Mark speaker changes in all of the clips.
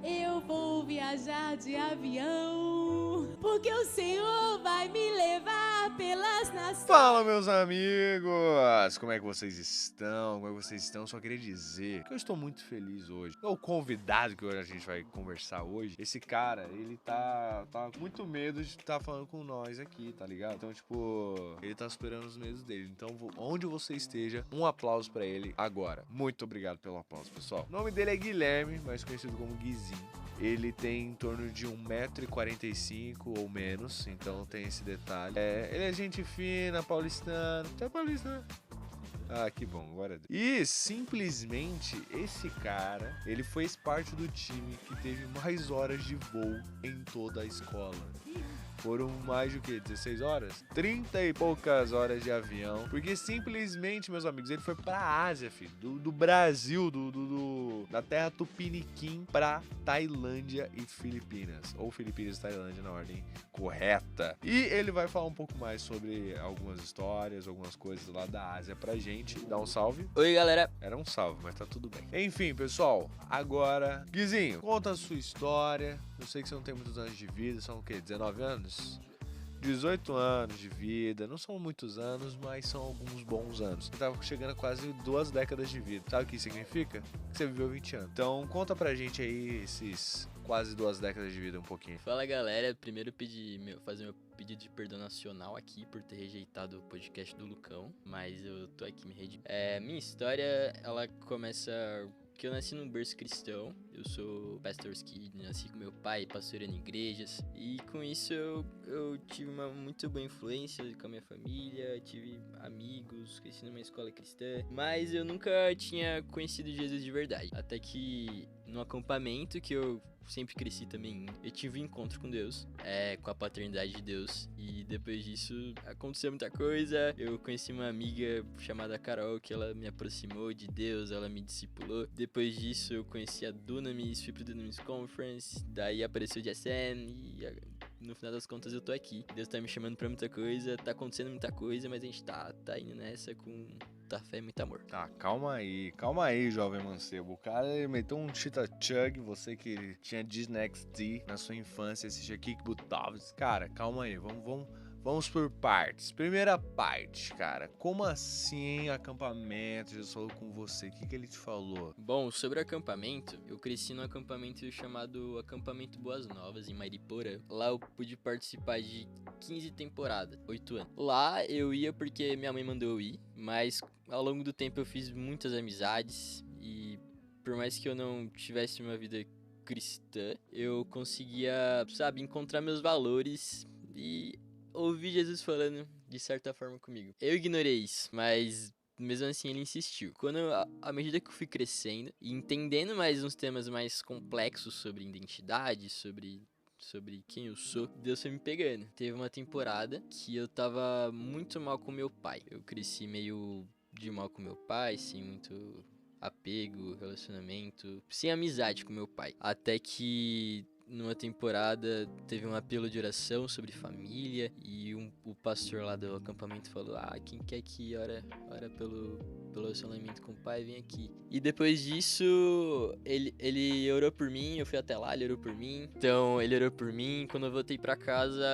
Speaker 1: eu vou viajar de avião, porque o Senhor vai me levar pelas nações.
Speaker 2: Fala, meus amigos! Como é que vocês estão? Só queria dizer que eu estou muito feliz hoje. O convidado que a gente vai conversar hoje, esse cara, ele tá com muito medo de estar falando com nós aqui, tá ligado? Então, tipo, ele tá superando os medos dele. Então, onde você esteja, um aplauso pra ele agora. Muito obrigado pelo aplauso, pessoal. O nome dele é Guilherme, mais conhecido como Guizinho. Ele tem em torno de 1,45 m ou menos, então tem esse detalhe. Ele é gente fina, paulistano. Tu é paulistano? Ah, que bom, glória a Deus. E simplesmente esse cara, ele fez parte do time que teve mais horas de voo em toda a escola. Foram mais de o quê? 16 horas? 30 e poucas horas de avião. Porque simplesmente, meus amigos, ele foi pra Ásia, filho. Do Brasil, da terra Tupiniquim pra Tailândia e Filipinas. Ou Filipinas e Tailândia na ordem correta. E ele vai falar um pouco mais sobre algumas histórias, algumas coisas lá da Ásia pra gente. Dá um salve.
Speaker 3: Oi, galera.
Speaker 2: Era um salve, mas tá tudo bem. Enfim, pessoal, agora... Guizinho, conta a sua história. Eu sei que você não tem muitos anos de vida, são o quê? 19 anos? 18 anos de vida, não são muitos anos, mas são alguns bons anos. Você tá chegando a quase 2 décadas de vida. Sabe o que isso significa? Que você viveu 20 anos. Então conta pra gente aí esses quase 2 décadas de vida um pouquinho.
Speaker 3: Fala, galera. Primeiro fazer meu pedido de perdão nacional aqui por ter rejeitado o podcast do Lucão, mas eu tô aqui me redimindo. Minha história, ela começa... que eu nasci num berço cristão, eu sou pastor's kid, nasci com meu pai pastoreando igrejas, e com isso eu tive uma muito boa influência com a minha família, tive amigos, cresci numa escola cristã, mas eu nunca tinha conhecido Jesus de verdade, até que no acampamento que eu sempre cresci também, eu tive um encontro com Deus, com a paternidade de Deus, e depois disso aconteceu muita coisa. Eu conheci uma amiga chamada Carol, que ela me aproximou de Deus, ela me discipulou. Depois disso eu conheci a Dunamis, fui pro Dunamis Conference, daí apareceu o JSN e no final das contas eu tô aqui. Deus tá me chamando pra muita coisa, tá acontecendo muita coisa, mas a gente tá indo nessa com muita fé e muito amor.
Speaker 2: Tá, calma aí, jovem mancebo. O cara meteu um Cheetah Chug, você que tinha Disney XD na sua infância, assistia Kick Buttowski. Cara, calma aí, vamos por partes. Primeira parte, cara, como assim acampamento? Jesus falou com você, o que ele te falou?
Speaker 3: Bom, sobre acampamento, eu cresci num acampamento chamado Acampamento Boas Novas, em Mariporã. Lá eu pude participar de 15 temporadas, 8 anos. Lá eu ia porque minha mãe mandou eu ir, mas ao longo do tempo eu fiz muitas amizades e por mais que eu não tivesse uma vida cristã, eu conseguia, encontrar meus valores e ouvir Jesus falando de certa forma comigo. Eu ignorei isso, mas mesmo assim ele insistiu. À medida que eu fui crescendo e entendendo mais uns temas mais complexos sobre identidade, sobre quem eu sou, Deus foi me pegando. Teve uma temporada que eu tava muito mal com meu pai. Eu cresci meio de mal com meu pai, sem muito apego, relacionamento, sem amizade com meu pai. Até que numa temporada teve um apelo de oração sobre família e o pastor lá do acampamento falou: quem quer que ora pelo relacionamento com o pai, vem aqui. E depois disso ele orou por mim, eu fui até lá, ele orou por mim. Então ele orou por mim, quando eu voltei pra casa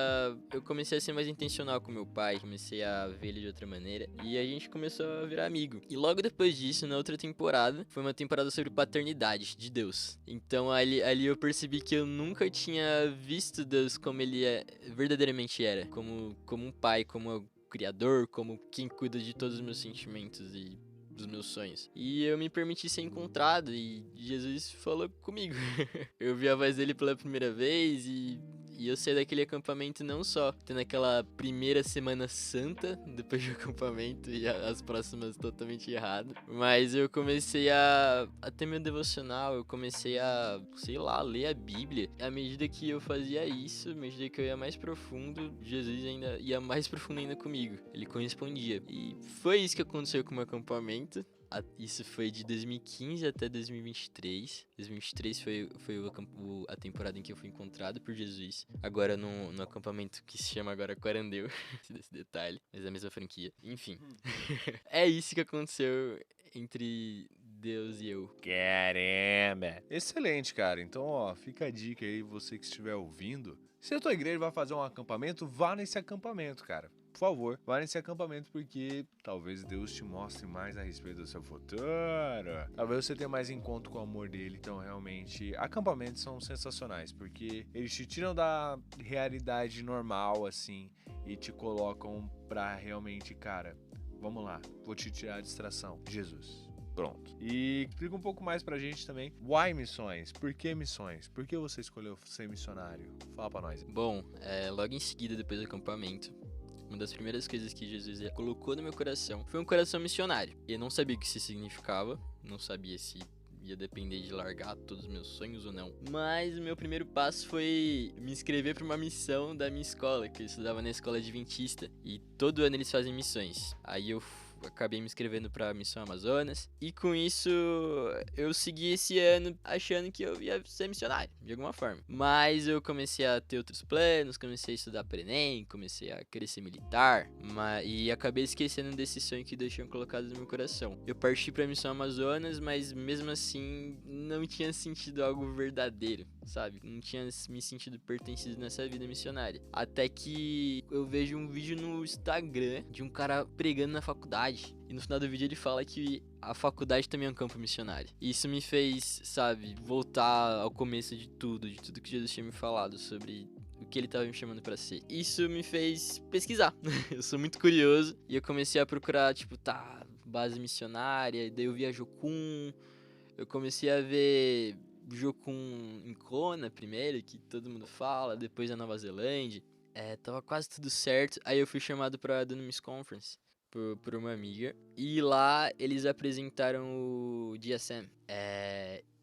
Speaker 3: eu comecei a ser mais intencional com meu pai, comecei a ver ele de outra maneira e a gente começou a virar amigo. E logo depois disso, na outra temporada, foi uma temporada sobre paternidade de Deus. Então ali eu percebi que eu nunca tinha visto Deus como ele verdadeiramente era, como um pai, como um criador, como quem cuida de todos os meus sentimentos e dos meus sonhos. E eu me permiti ser encontrado e Jesus falou comigo. Eu vi a voz dele pela primeira vez e eu saí daquele acampamento não só tendo aquela primeira semana santa depois do acampamento e as próximas totalmente erradas, mas eu comecei a ter meu devocional, eu comecei a, ler a Bíblia. À medida que eu fazia isso, à medida que eu ia mais profundo, Jesus ainda ia mais profundo ainda comigo. Ele correspondia. E foi isso que aconteceu com o meu acampamento. Isso foi de 2015 até 2023. 2023 foi a temporada em que eu fui encontrado por Jesus. Agora no acampamento que se chama agora Quarandeu. Desse detalhe, mas é a mesma franquia. Enfim. É isso que aconteceu entre Deus e eu.
Speaker 2: Caramba! Excelente, cara. Então, ó, fica a dica aí, você que estiver ouvindo. Se a tua igreja vai fazer um acampamento, vá nesse acampamento, cara. Por favor, vá nesse acampamento porque talvez Deus te mostre mais a respeito do seu futuro. Talvez você tenha mais encontro com o amor dele. Então, realmente, acampamentos são sensacionais porque eles te tiram da realidade normal, assim, e te colocam pra realmente, cara, vamos lá, vou te tirar a distração. Jesus. Pronto. E explica um pouco mais pra gente também. Why missões? Por que missões? Por que você escolheu ser missionário? Fala pra nós.
Speaker 3: Bom, logo em seguida, depois do acampamento, uma das primeiras coisas que Jesus colocou no meu coração foi um coração missionário. Eu não sabia o que isso significava, não sabia se ia depender de largar todos os meus sonhos ou não. Mas o meu primeiro passo foi me inscrever para uma missão da minha escola, que eu estudava na escola adventista. E todo ano eles fazem missões. Aí eu acabei me inscrevendo pra Missão Amazonas. E com isso, eu segui esse ano achando que eu ia ser missionário, de alguma forma. Mas eu comecei a ter outros planos, comecei a estudar para Enem, comecei a querer ser militar. E acabei esquecendo desse sonho que Deus tinha colocado no meu coração. Eu parti pra Missão Amazonas, mas mesmo assim, não tinha sentido algo verdadeiro, sabe? Não tinha me sentido pertencido nessa vida missionária. Até que eu vejo um vídeo no Instagram de um cara pregando na faculdade. E no final do vídeo ele fala que a faculdade também é um campo missionário. E isso me fez, sabe, voltar ao começo de tudo que Jesus tinha me falado sobre o que ele estava me chamando pra ser. Isso me fez pesquisar. Eu sou muito curioso e eu comecei a procurar, tipo, base missionária. Daí eu vi a Jocum. Eu comecei a ver Jocum em Kona primeiro, que todo mundo fala, depois a Nova Zelândia. Tava quase tudo certo. Aí eu fui chamado pra Dunamis Conference por uma amiga. E lá eles apresentaram o DSM.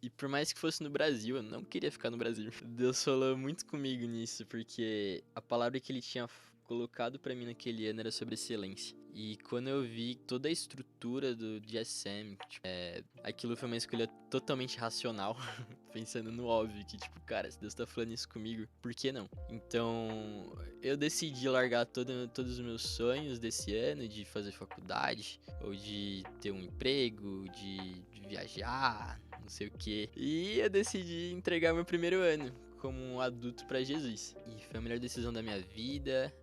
Speaker 3: E por mais que fosse no Brasil, eu não queria ficar no Brasil. Deus falou muito comigo nisso, porque a palavra que ele tinha colocado pra mim naquele ano era sobre excelência. E quando eu vi toda a estrutura do DSM, aquilo foi uma escolha totalmente racional, pensando no óbvio, que tipo, cara, se Deus tá falando isso comigo, por que não? Então, eu decidi largar todos os meus sonhos desse ano, de fazer faculdade, ou de ter um emprego, de viajar, não sei o que. E eu decidi entregar meu primeiro ano como um adulto pra Jesus. E foi a melhor decisão da minha vida.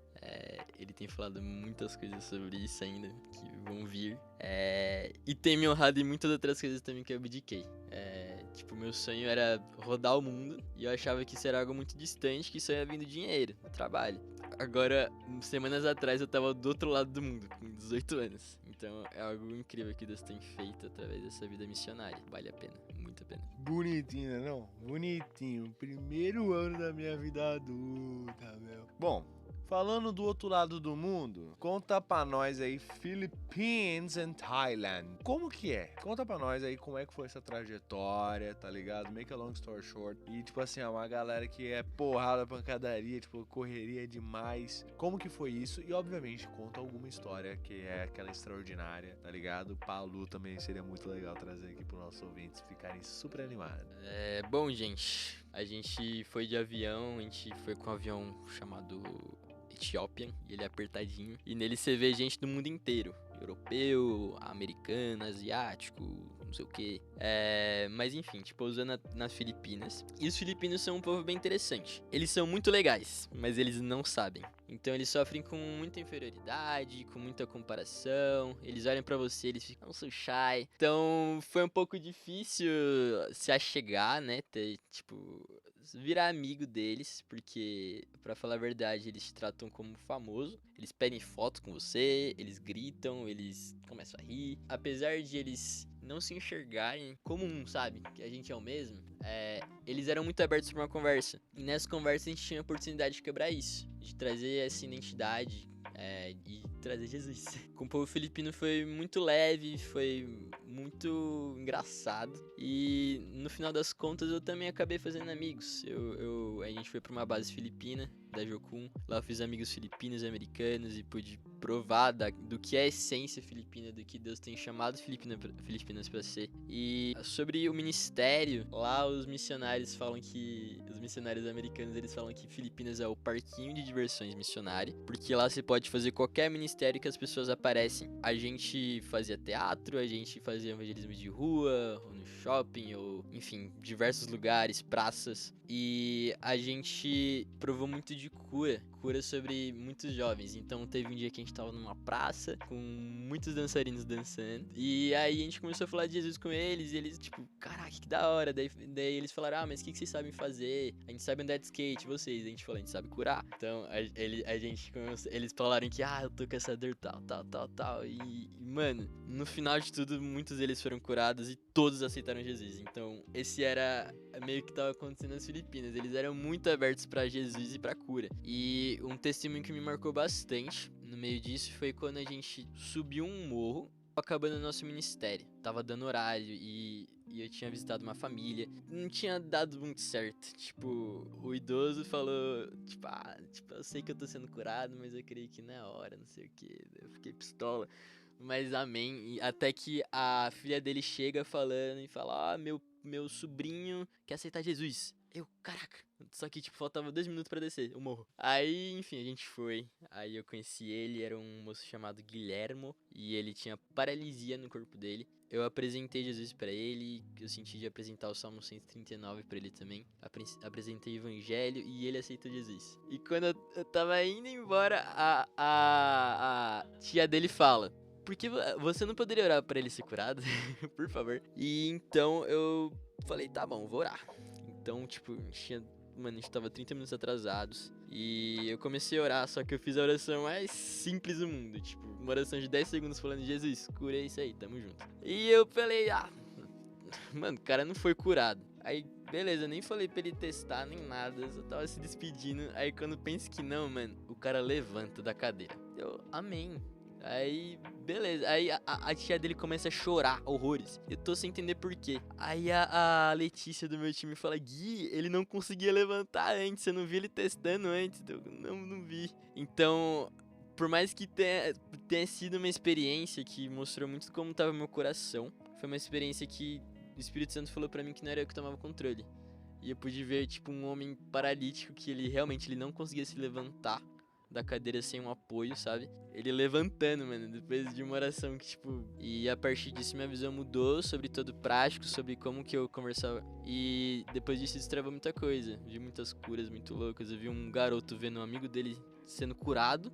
Speaker 3: Ele tem falado muitas coisas sobre isso ainda, que vão vir. E tem me honrado em muitas outras coisas também que eu abdiquei. Meu sonho era rodar o mundo, e eu achava que isso era algo muito distante, que isso ia vindo dinheiro, trabalho. Agora, semanas atrás, eu tava do outro lado do mundo, com 18 anos. Então, é algo incrível que Deus tem feito através dessa vida missionária. Vale a pena, muito a pena.
Speaker 2: Bonitinho, né, não? Bonitinho. Primeiro ano da minha vida adulta, meu. Bom, falando do outro lado do mundo, conta pra nós aí, Philippines and Thailand. Como que é? Conta pra nós aí como é que foi essa trajetória, tá ligado? Make a long story short. E tipo assim, é uma galera que é porrada, pancadaria, tipo, correria demais. Como que foi isso? E obviamente conta alguma história que é aquela extraordinária, tá ligado? Palu também seria muito legal trazer aqui pros nossos ouvintes ficarem super animados.
Speaker 3: Bom, gente, a gente foi de avião, a gente foi com um avião chamado Ethiopian, e ele é apertadinho. E nele você vê gente do mundo inteiro. Europeu, americano, asiático, não sei o que. Mas enfim, pousando nas Filipinas. E os filipinos são um povo bem interessante. Eles são muito legais, mas eles não sabem. Então eles sofrem com muita inferioridade, com muita comparação. Eles olham pra você, eles ficam, não sou shy. Então foi um pouco difícil se achegar, né? Virar amigo deles, porque, pra falar a verdade, eles te tratam como famoso. Eles pedem foto com você, eles gritam, eles começam a rir. Apesar de eles não se enxergarem como sabe? Que a gente é o mesmo. Eles eram muito abertos pra uma conversa. E nessa conversa a gente tinha a oportunidade de quebrar isso, de trazer essa identidade e trazer Jesus. Com o povo filipino foi muito leve, foi muito engraçado. E no final das contas eu também acabei fazendo amigos. A gente foi pra uma base filipina, da Jocum. Lá eu fiz amigos filipinos e americanos e pude provar do que é a essência filipina, do que Deus tem chamado Filipinas pra ser. E sobre o ministério, lá os missionários americanos, eles falam que Filipinas é o parquinho de diversões missionário, porque lá você pode fazer qualquer ministério que as pessoas aparecem. A gente fazia teatro, a gente fazia evangelismo de rua, ou no shopping, ou enfim, diversos lugares, praças. E a gente provou muito de cura sobre muitos jovens. Então teve um dia que a gente tava numa praça com muitos dançarinos dançando. E aí a gente começou a falar de Jesus com eles. E eles, tipo, caraca, que da hora. Daí eles falaram, mas o que vocês sabem fazer? A gente sabe andar de skate, vocês. A gente falou, a gente sabe curar. Então eles falaram que, eu tô com essa dor tal. E, mano, no final de tudo, muitos deles foram curados e todos aceitaram Jesus. Então esse era meio que tava acontecendo nas Filipinas. Eles eram muito abertos pra Jesus e pra cura. E um testemunho que me marcou bastante no meio disso foi quando a gente subiu um morro acabando o nosso ministério. Tava dando horário e eu tinha visitado uma família. Não tinha dado muito certo. Tipo, o idoso falou, eu sei que eu tô sendo curado, mas eu creio que não é hora, não sei o que. Eu fiquei pistola. Mas amém. E até que a filha dele chega falando e fala, meu sobrinho quer aceitar Jesus. Eu, caraca. Só que, faltava 2 minutos pra descer o morro. Aí, enfim, a gente foi. Aí eu conheci ele, era um moço chamado Guilhermo. E ele tinha paralisia no corpo dele. Eu apresentei Jesus pra ele. Eu senti de apresentar o Salmo 139 pra ele também. Apresentei o Evangelho e ele aceitou Jesus. E quando eu tava indo embora, a tia dele fala, por que você não poderia orar pra ele ser curado? Por favor. E então eu falei, tá bom, vou orar. Então, a gente tava 30 minutos atrasados. E eu comecei a orar, só que eu fiz a oração mais simples do mundo. Uma oração de 10 segundos falando, Jesus, curei isso aí, tamo junto. E eu falei, mano, o cara não foi curado. Aí, beleza, nem falei pra ele testar, nem nada, eu só tava se despedindo. Aí quando penso que não, mano, o cara levanta da cadeira. Eu, amém. Aí, beleza. Aí a tia dele começa a chorar horrores. Eu tô sem entender por quê. Aí a Letícia do meu time fala, Gui, ele não conseguia levantar antes. Eu não vi ele testando antes. Eu não vi. Então, por mais que tenha sido uma experiência que mostrou muito como tava meu coração, foi uma experiência que o Espírito Santo falou pra mim que não era eu que tomava controle. E eu pude ver, um homem paralítico que ele realmente não conseguia se levantar da cadeira sem um apoio, sabe? Ele levantando, mano, depois de uma oração que, E a partir disso minha visão mudou sobre todo prático, sobre como que eu conversava. E depois disso destravou muita coisa. Vi muitas curas muito loucas. Eu vi um garoto vendo um amigo dele sendo curado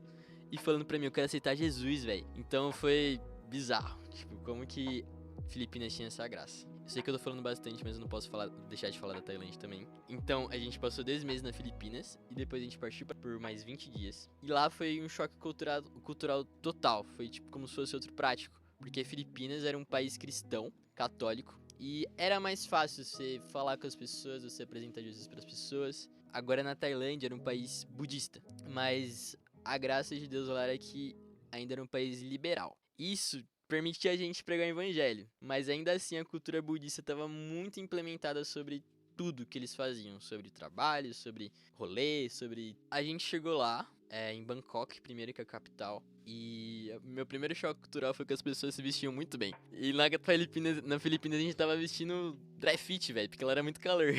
Speaker 3: e falando pra mim, eu quero aceitar Jesus, velho. Então foi bizarro. Como que Filipinas tinha essa graça. Eu sei que eu tô falando bastante, mas eu não posso deixar de falar da Tailândia também. Então, a gente passou 10 meses na Filipinas e depois a gente partiu por mais 20 dias. E lá foi um choque cultural total. Foi como se fosse outro prático. Porque Filipinas era um país cristão, católico, e era mais fácil você falar com as pessoas, você apresentar Jesus para as pessoas. Agora na Tailândia era um país budista, mas a graça de Deus lá era que ainda era um país liberal. Isso permitia a gente pregar o evangelho, mas ainda assim a cultura budista estava muito implementada sobre tudo que eles faziam, sobre trabalho, sobre rolê, sobre... A gente chegou lá, em Bangkok, primeiro, que é a capital, e meu primeiro choque cultural foi que as pessoas se vestiam muito bem. E na Filipinas a gente tava vestindo dry fit, velho, porque lá era muito calor.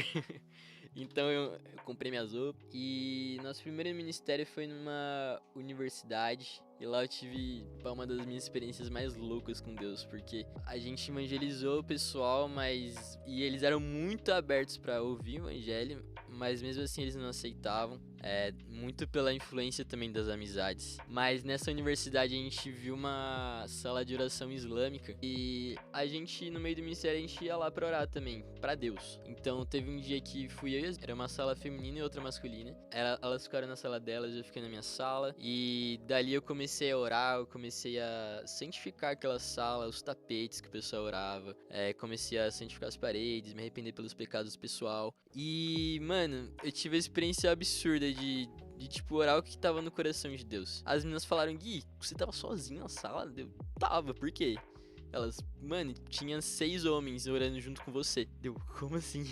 Speaker 3: Então eu comprei minhas roupas e nosso primeiro ministério foi numa universidade. E lá eu tive uma das minhas experiências mais loucas com Deus, porque a gente evangelizou o pessoal, e eles eram muito abertos pra ouvir o evangelho, mas mesmo assim eles não aceitavam, muito pela influência também das amizades. Mas nessa universidade a gente viu uma sala de oração islâmica e a gente, no meio do ministério, a gente ia lá pra orar também, pra Deus. Então teve um dia que fui eu e era uma sala feminina e outra masculina. Elas ficaram na sala delas, eu fiquei na minha sala, e dali eu comecei a orar, eu comecei a santificar aquela sala, os tapetes que o pessoal orava, comecei a santificar as paredes, me arrepender pelos pecados do pessoal. E, mano, eu tive a experiência absurda de orar o que tava no coração de Deus. As meninas falaram, Gui, você tava sozinho na sala? Eu tava, por quê? Elas, mano, tinha 6 homens orando junto com você. Como assim?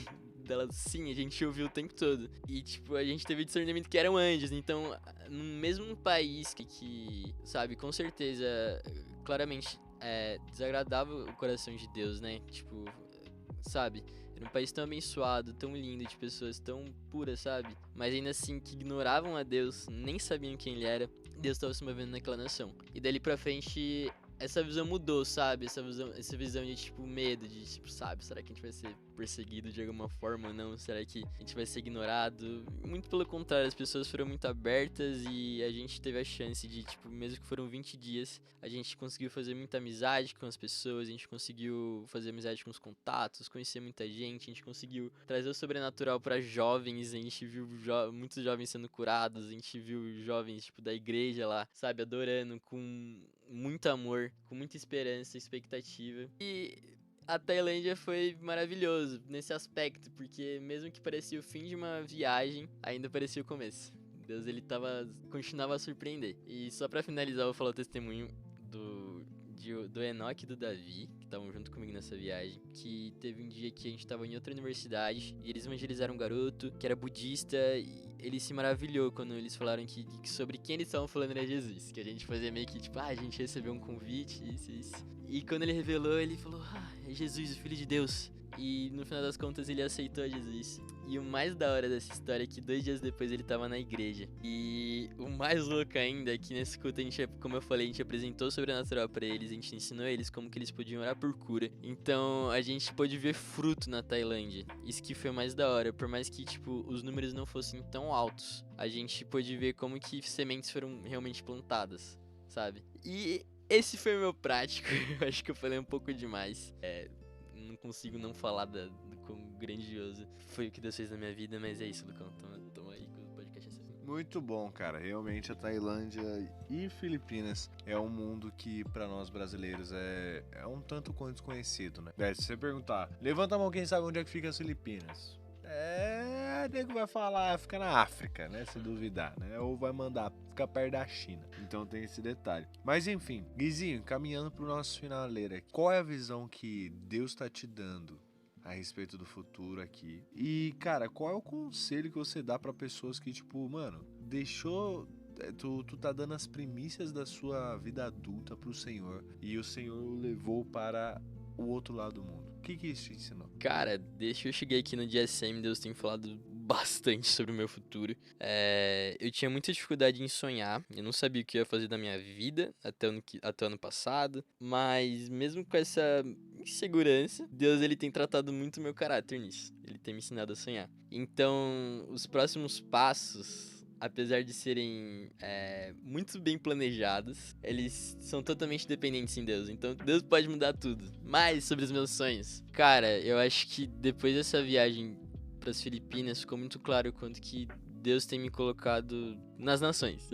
Speaker 3: Delas, sim, a gente ouviu o tempo todo. E, a gente teve discernimento que eram anjos. Então, no mesmo país que sabe, com certeza, claramente, desagradava o coração de Deus, né? Sabe? Era um país tão abençoado, tão lindo, de pessoas tão puras, sabe? Mas ainda assim, que ignoravam a Deus, nem sabiam quem ele era. Deus estava se movendo naquela nação. E dali pra frente, essa visão mudou, sabe? Essa visão de, tipo, medo, de, tipo, sabe? Será que a gente vai ser perseguido de alguma forma ou não? Será que a gente vai ser ignorado? Muito pelo contrário, as pessoas foram muito abertas e a gente teve a chance de, tipo, mesmo que foram 20 dias, a gente conseguiu fazer muita amizade com as pessoas, a gente conseguiu fazer amizade com os contatos, conhecer muita gente, a gente conseguiu trazer o sobrenatural pra jovens, a gente viu muitos jovens sendo curados, a gente viu jovens, tipo, da igreja lá, sabe, adorando com muito amor, com muita esperança, expectativa. E a Tailândia foi maravilhoso nesse aspecto, porque mesmo que parecia o fim de uma viagem, ainda parecia o começo. Deus, ele continuava a surpreender. E só pra finalizar, eu vou falar o testemunho do Enoque e do Davi, que estavam junto comigo nessa viagem, que teve um dia que a gente tava em outra universidade e eles evangelizaram um garoto que era budista e ele se maravilhou quando eles falaram que sobre quem eles estavam falando era Jesus, que a gente fazia meio que tipo, a gente recebeu um convite, isso. E quando ele revelou, ele falou, é Jesus, o Filho de Deus. E no final das contas ele aceitou Jesus. E o mais da hora dessa história é que 2 dias depois ele tava na igreja. E o mais louco ainda é que nesse culto a gente, como eu falei, a gente apresentou o sobrenatural pra eles, a gente ensinou eles como que eles podiam orar por cura. Então a gente pôde ver fruto na Tailândia. Isso que foi mais da hora, por mais que tipo os números não fossem tão altos, a gente pôde ver como que sementes foram realmente plantadas, sabe? E esse foi o meu prático. Eu acho que eu falei um pouco demais. Não consigo não falar do quão grandioso foi o que Deus fez na minha vida, mas é isso, Lucão. Tamo aí com o podcast assim.
Speaker 2: Muito bom, cara. Realmente a Tailândia e Filipinas é um mundo que pra nós brasileiros é um tanto quanto desconhecido, né? Se você perguntar, levanta a mão quem sabe onde é que fica as Filipinas. Nego vai falar, fica na África, né? Se duvidar, né? Ou vai mandar ficar perto da China. Então tem esse detalhe. Mas enfim, Guizinho, caminhando pro nosso finaleiro aqui. Qual é a visão que Deus tá te dando a respeito do futuro aqui? E, cara, qual é o conselho que você dá pra pessoas que, tipo, mano, deixou... Tu tá dando as primícias da sua vida adulta pro Senhor e o Senhor o levou para o outro lado do mundo. O que isso te ensinou?
Speaker 3: Cara, desde que eu cheguei aqui no DSM, Deus tem falado bastante sobre o meu futuro. Eu tinha muita dificuldade em sonhar, eu não sabia o que eu ia fazer da minha vida até o ano passado, mas mesmo com essa insegurança, Deus ele tem tratado muito o meu caráter nisso, ele tem me ensinado a sonhar. Então, os próximos passos, apesar de serem muito bem planejados, eles são totalmente dependentes em Deus. Então Deus pode mudar tudo. Mas sobre os meus sonhos, cara, eu acho que depois dessa viagem para as Filipinas ficou muito claro o quanto que Deus tem me colocado nas nações.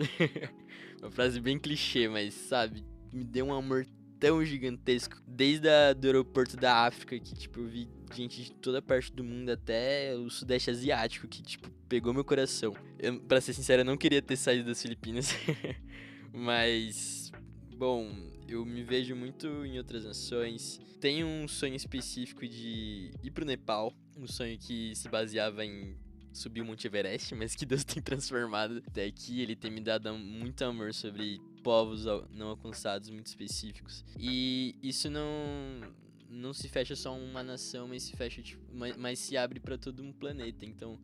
Speaker 3: Uma frase bem clichê, mas sabe, me deu um amor tão gigantesco. Desde do aeroporto da África, que tipo, eu vi gente de toda parte do mundo, até o Sudeste Asiático, que tipo, pegou meu coração. Eu, pra ser sincero, eu não queria ter saído das Filipinas. Mas, bom, eu me vejo muito em outras nações. Tenho um sonho específico de ir pro Nepal. Um sonho que se baseava em subir o Monte Everest, mas que Deus tem transformado até aqui. Ele tem me dado muito amor sobre povos não alcançados muito específicos. E isso não se fecha só uma nação, mas se fecha, tipo, mas se abre para todo um planeta. Então,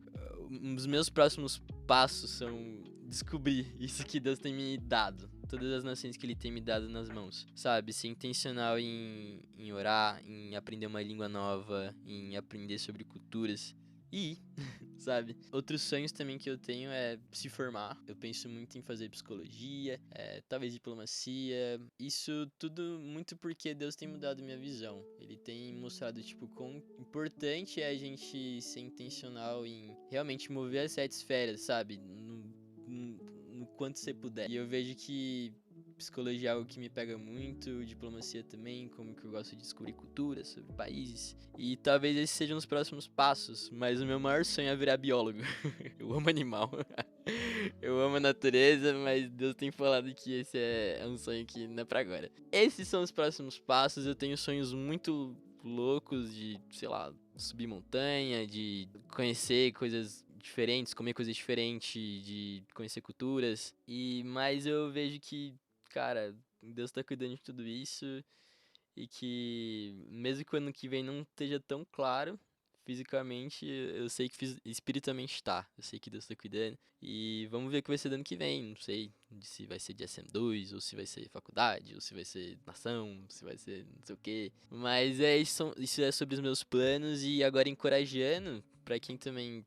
Speaker 3: os meus próximos passos são descobrir isso que Deus tem me dado. Todas as nações que Ele tem me dado nas mãos, sabe? Ser intencional em orar, em aprender uma língua nova, em aprender sobre culturas. E, sabe? Outros sonhos também que eu tenho é se formar. Eu penso muito em fazer psicologia, talvez diplomacia. Isso tudo muito porque Deus tem mudado minha visão. Ele tem mostrado, tipo, quão importante é a gente ser intencional em realmente mover as 7 esferas, sabe? No quanto você puder. E eu vejo que psicologia é algo que me pega muito, diplomacia também, como que eu gosto de descobrir culturas sobre países. E talvez esses sejam os próximos passos, mas o meu maior sonho é virar biólogo. Eu amo animal. Eu amo a natureza, mas Deus tem falado que esse é um sonho que não é pra agora. Esses são os próximos passos, eu tenho sonhos muito loucos de, sei lá, subir montanha, de conhecer coisas diferentes, comer coisas diferentes, de conhecer culturas. Mas eu vejo que, cara, Deus tá cuidando de tudo isso e que mesmo que o ano que vem não esteja tão claro, fisicamente, eu sei que espiritualmente tá. Eu sei que Deus tá cuidando. E vamos ver o que vai ser do ano que vem. Não sei se vai ser de SM2, ou se vai ser faculdade, ou se vai ser nação, se vai ser não sei o quê. Mas isso é sobre os meus planos. E agora encorajando, pra quem também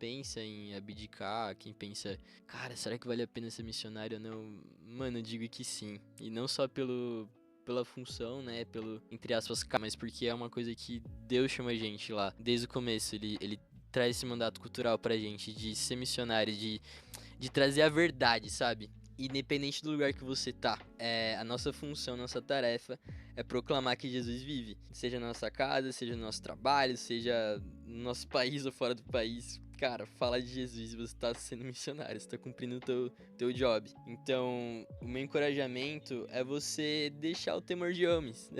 Speaker 3: pensa em abdicar, quem pensa, cara, será que vale a pena ser missionário ou não? Mano, eu digo que sim. E não só pela função, né, pelo, entre aspas, mas porque é uma coisa que Deus chama a gente lá. Desde o começo, ele traz esse mandato cultural pra gente de ser missionário, de trazer a verdade, sabe? Independente do lugar que você tá, a nossa função, nossa tarefa é proclamar que Jesus vive. Seja na nossa casa, seja no nosso trabalho, seja no nosso país ou fora do país. Cara, fala de Jesus, você tá sendo missionário, você tá cumprindo o teu job. Então, o meu encorajamento é você deixar o temor de homens.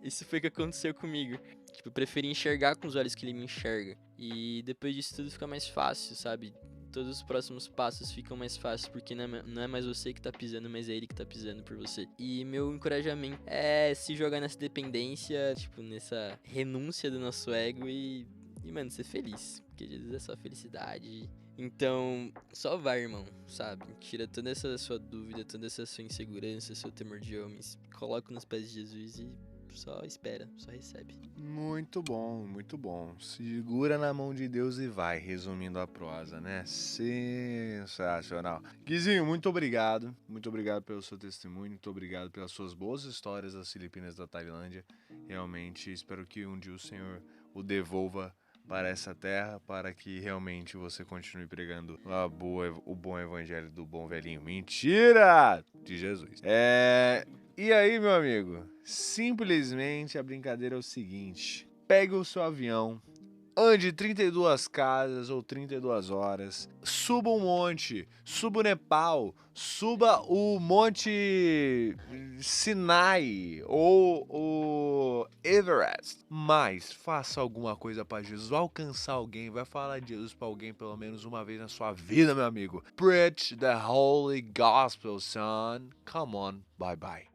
Speaker 3: Isso foi o que aconteceu comigo. Tipo, eu preferi enxergar com os olhos que ele me enxerga. E depois disso tudo fica mais fácil, sabe? Todos os próximos passos ficam mais fáceis, porque não é mais você que tá pisando, mas é ele que tá pisando por você. E meu encorajamento é se jogar nessa dependência, tipo, nessa renúncia do nosso ego e mano, ser feliz. Porque Jesus é só felicidade. Então, só vai, irmão, sabe? Tira toda essa sua dúvida, toda essa sua insegurança, seu temor de homens. Coloca nos pés de Jesus e só espera, só recebe.
Speaker 2: Muito bom, muito bom. Segura na mão de Deus e vai, resumindo a prosa, né? Sensacional. Guizinho, muito obrigado. Muito obrigado pelo seu testemunho, muito obrigado pelas suas boas histórias das Filipinas, da Tailândia. Realmente, espero que um dia o Senhor o devolva para essa terra, para que realmente você continue pregando o bom evangelho do bom velhinho. Mentira! De Jesus. E aí, meu amigo? Simplesmente a brincadeira é o seguinte: pegue o seu avião, ande 32 casas ou 32 horas, suba um monte, suba o Nepal, suba o Monte Sinai ou o Everest, mas faça alguma coisa para Jesus, vai alcançar alguém, vai falar de Jesus para alguém pelo menos uma vez na sua vida, meu amigo. Preach the holy gospel, son. Come on, bye bye.